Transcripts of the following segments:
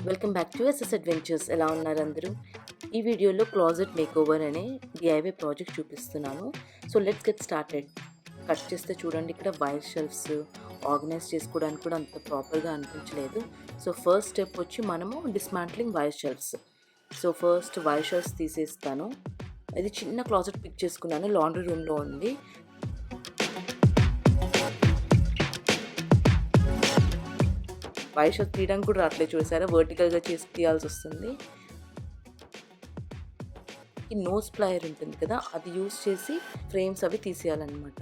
Welcome back to SS Adventures. ఎలా ఉన్నారు అందరూ? ఈ వీడియోలో క్లాజెట్ మేకోవర్ అనే డిఐవై ప్రాజెక్ట్ చూపిస్తున్నాను. So let's get started. Cut చేస్తే చూడండి, ఇక్కడ వైర్ షెల్ఫ్స్ ఆర్గనైజ్ చేసుకోవడానికి కూడా అంత ప్రాపర్గా అనిపించలేదు. సో ఫస్ట్ స్టెప్ వచ్చి మనము dismantling wire shelves. So first wire shelves తీసేస్తాను. ఇది చిన్న క్లాజెట్ పిక్ చేసుకున్నాను, లాండ్రీ రూమ్లో ఉంది. వైర్ షెల్ఫ్ తీయడానికి కూడా రావట్లేదు, చూసారా? వర్టికల్గా చేసి తీయాల్సి వస్తుంది. ఈ నోస్ ప్లయర్ ఉంటుంది కదా, అది యూజ్ చేసి ఫ్రేమ్స్ అవి తీసేయాలన్నమాట.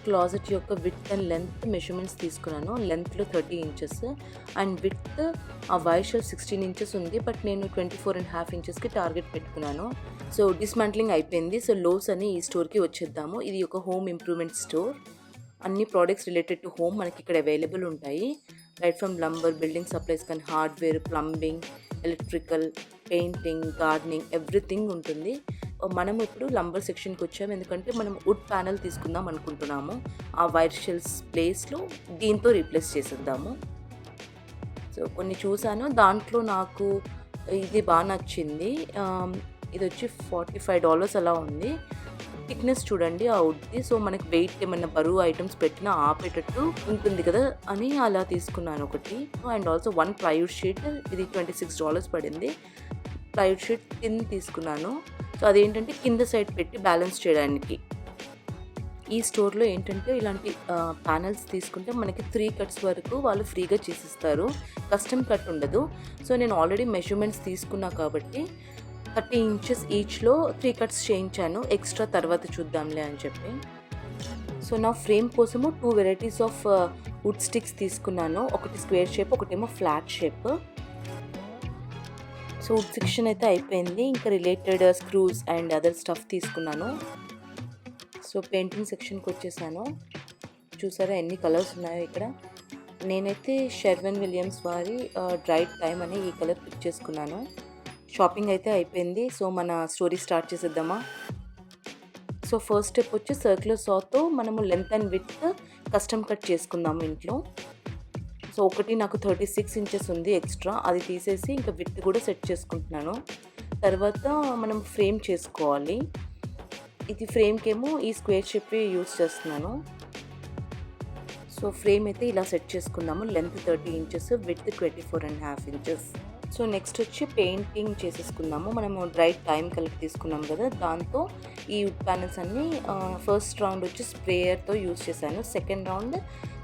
క్లాజెట్ యొక్క విడ్త్ అండ్ లెంత్ మెజర్మెంట్స్ తీసుకున్నాను. లెంత్లో 30 ఇంచెస్ అండ్ విడ్త్ ఆ వైర్ షెల్ఫ్ 16 ఇంచెస్ ఉంది, బట్ నేను 24.5 ఇంచెస్కి టార్గెట్ పెట్టుకున్నాను. సో డిస్మాంట్లింగ్ అయిపోయింది. సో లోస్ అని ఈ స్టోర్కి వచ్చేద్దాము. ఇది ఒక హోమ్ ఇంప్రూవ్మెంట్ స్టోర్. అన్ని ప్రోడక్ట్స్ రిలేటెడ్ టు హోమ్ మనకి ఇక్కడ అవైలబుల్ ఉంటాయి. Right from lumber, building supplies కానీ hardware, plumbing, electrical, painting, gardening, everything ఉంటుంది. మనం ఇప్పుడు లంబర్ సెక్షన్కి వచ్చాము, ఎందుకంటే మనం వుడ్ ప్యానెల్ తీసుకుందాం అనుకుంటున్నాము. ఆ వైర్ షెల్ఫ్స్ ప్లేస్లో దీంతో రీప్లేస్ చేసేద్దాము. సో కొన్ని చూసాను, దాంట్లో నాకు ఇది బాగా నచ్చింది. ఇది వచ్చి $45 అలా ఉంది. థిక్నెస్ చూడండి ఆ వుడ్ది. సో మనకి వెయిట్ ఏమన్నా బరువు ఐటమ్స్ పెట్టినా ఆపేటట్టు ఉంటుంది కదా అని అలా తీసుకున్నాను ఒకటి. అండ్ ఆల్సో 1 ప్లైవుడ్ షీట్, ఇది $26 పడింది. ప్లైవుడ్ షీట్ కింద తీసుకున్నాను. సో అదేంటంటే కింద సైడ్ పెట్టి బ్యాలెన్స్ చేయడానికి. ఈ స్టోర్లో ఏంటంటే ఇలాంటి ప్యానెల్స్ తీసుకుంటే మనకి 3 కట్స్ వరకు వాళ్ళు ఫ్రీగా చేసిస్తారు. కస్టమ్ కట్ ఉండదు. సో నేను ఆల్రెడీ మెజర్మెంట్స్ తీసుకున్నా కాబట్టి 30 ఇంచెస్ ఈచ్లో 3 కట్స్ చేయించాను. ఎక్స్ట్రా తర్వాత చూద్దాంలే అని చెప్పి. సో నా ఫ్రేమ్ కోసము 2 వెరైటీస్ ఆఫ్ వుడ్ స్టిక్స్ తీసుకున్నాను. ఒకటి స్క్వేర్ షేప్, ఒకటేమో flat shape. So wood section అయితే అయిపోయింది. ఇంకా related screws and other stuff తీసుకున్నాను. సో పెయింటింగ్ సెక్షన్కి వచ్చేసాను. చూసారా ఎన్ని కలర్స్ ఉన్నాయో ఇక్కడ. నేనైతే షెర్వన్ విలియమ్స్ వారి డ్రైడ్ టైమ్ అని ఈ కలర్ పిక్ చేసుకున్నాను. షాపింగ్ అయితే అయిపోయింది. సో మన స్టోరీ స్టార్ట్ చేసేద్దామా? సో ఫస్ట్ స్టెప్ వచ్చి సర్క్యులర్ సాతో మనము length and width custom cut చేసుకుందాము ఇంట్లో. సో ఒకటి నాకు 36 ఇంచెస్ ఉంది ఎక్స్ట్రా, అది తీసేసి ఇంకా విడ్త్ కూడా సెట్ చేసుకుంటున్నాను. తర్వాత మనం ఫ్రేమ్ చేసుకోవాలి. ఇది ఫ్రేమ్కేమో ఈ స్క్వేర్ షేప్ యూజ్ చేస్తున్నాను. సో ఫ్రేమ్ అయితే ఇలా సెట్ చేసుకుందాము. Length 30 inches, width 24.5 inches. So next వచ్చి పెయింటింగ్ చేసేసుకుందాము. మనము డ్రైడ్ టైమ్ కలర్ తీసుకున్నాం కదా, దాంతో ఈ వుడ్ ప్యానెల్స్ అన్నీ ఫస్ట్ రౌండ్ వచ్చి స్ప్రేయర్తో యూజ్ చేశాను. సెకండ్ రౌండ్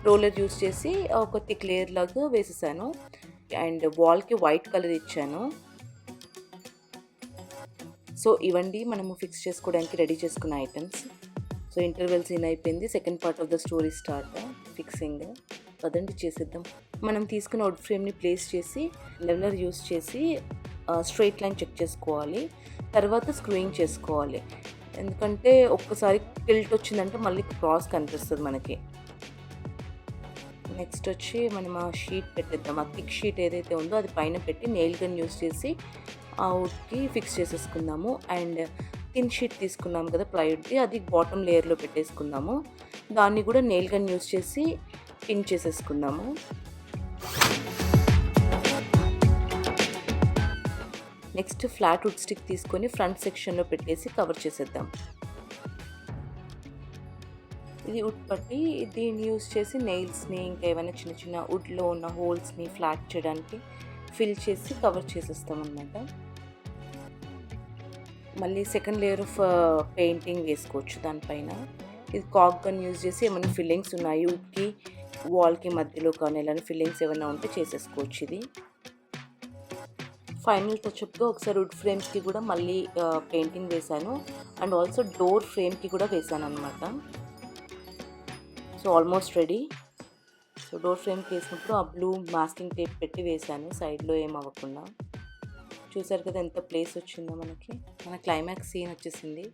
రోలర్ యూజ్ చేసి ఒక థిక్ లేయర్ లాగా వేసేసాను. అండ్ వాల్కి వైట్ కలర్ ఇచ్చాను. సో ఇవండి మనము ఫిక్స్ చేసుకోవడానికి రెడీ చేసుకున్న ఐటమ్స్. సో ఇంటర్వెల్ సీన్ అయిపోయింది. Second part of the story start, fixing. పదండి చేసేద్దాం. మనం తీసుకున్న వుడ్ ఫ్రేమ్ని ప్లేస్ చేసి లెవెలర్ యూస్ చేసి స్ట్రైట్ లైన్ చెక్ చేసుకోవాలి. తర్వాత స్క్రూయింగ్ చేసుకోవాలి, ఎందుకంటే ఒక్కసారి టిల్ట్ వచ్చిందంటే మళ్ళీ క్రాస్ కనిపిస్తుంది మనకి. నెక్స్ట్ వచ్చి మనం ఆ షీట్ పెట్టేద్దాం. ఆ థిక్ షీట్ ఏదైతే ఉందో అది పైన పెట్టి నెయిల్ గన్ యూస్ చేసి ఆ వుడ్కి ఫిక్స్ చేసేసుకుందాము. అండ్ థిన్ షీట్ తీసుకున్నాం కదా ప్లైవుడ్ది, అది బాటమ్ లేయర్లో పెట్టేసుకుందాము. దాన్ని కూడా నెయిల్ గన్ యూస్ చేసి పిన్ చేసేసుకుందాము. నెక్స్ట్ ఫ్లాట్ వుడ్ స్టిక్ తీసుకొని ఫ్రంట్ సెక్షన్లో పెట్టేసి కవర్ చేసేద్దాం. ఇది వుడ్ పట్టి దీన్ని యూజ్ చేసి నెయిల్స్ని ఇంకా ఏమైనా చిన్న చిన్న వుడ్లో ఉన్న హోల్స్ని ఫ్లాట్ చేయడానికి ఫిల్ చేసి కవర్ చేసేస్తాం అన్నమాట. మళ్ళీ సెకండ్ లేయర్ ఆఫ్ పెయింటింగ్ వేసుకోవచ్చు దానిపైన. ఇది కాక్ గన్ యూజ్ చేసి ఏమైనా ఫిల్లింగ్స్ ఉన్నాయి వుడ్కి, వాల్కి మధ్యలో కానీ ఇలాంటి ఫిల్లింగ్స్ ఏమైనా ఉంటే చేసేసుకోవచ్చు. ఇది ఫైనల్ టచ్అప్గా ఒకసారి వుడ్ ఫ్రేమ్స్కి కూడా మళ్ళీ పెయింటింగ్ వేశాను. అండ్ ఆల్సో డోర్ ఫ్రేమ్కి కూడా వేశాను అనమాట. So almost ready. So door ఫ్రేమ్కి వేసినప్పుడు ఆ బ్లూ మాస్కింగ్ టేప్ పెట్టి వేశాను సైడ్లో ఏం అవ్వకుండా. చూసారు కదా ఎంత ప్లేస్ వచ్చిందో మనకి. మన క్లైమాక్స్ సీన్ వచ్చేసింది.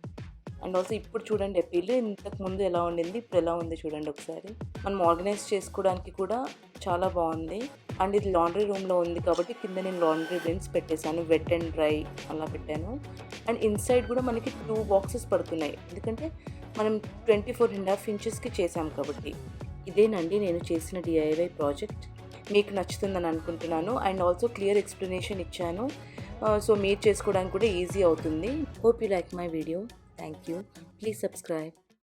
అండ్ ఆల్సో ఇప్పుడు చూడండి ఎపీల్ ఇంతకు ముందు ఎలా ఉండింది, ఇప్పుడు ఎలా ఉంది చూడండి ఒకసారి. మనం ఆర్గనైజ్ చేసుకోవడానికి కూడా చాలా బాగుంది. అండ్ ఇది లాండ్రీ రూమ్లో ఉంది కాబట్టి కింద నేను లాండ్రీ బిన్స్ పెట్టేశాను, వెట్ అండ్ డ్రై అలా పెట్టాను. అండ్ ఇన్సైడ్ కూడా మనకి 2 బాక్సెస్ పడుతున్నాయి, ఎందుకంటే మనం 24.5 ఇంచెస్కి చేసాం కాబట్టి. ఇదేనండి నేను చేసిన DIY ప్రాజెక్ట్. మీకు నచ్చుతుందని అనుకుంటున్నాను. అండ్ ఆల్సో క్లియర్ ఎక్స్ప్లెనేషన్ ఇచ్చాను. సో మీరు చేసుకోవడానికి కూడా ఈజీ అవుతుంది. Hope you like my video. Thank you. Please subscribe.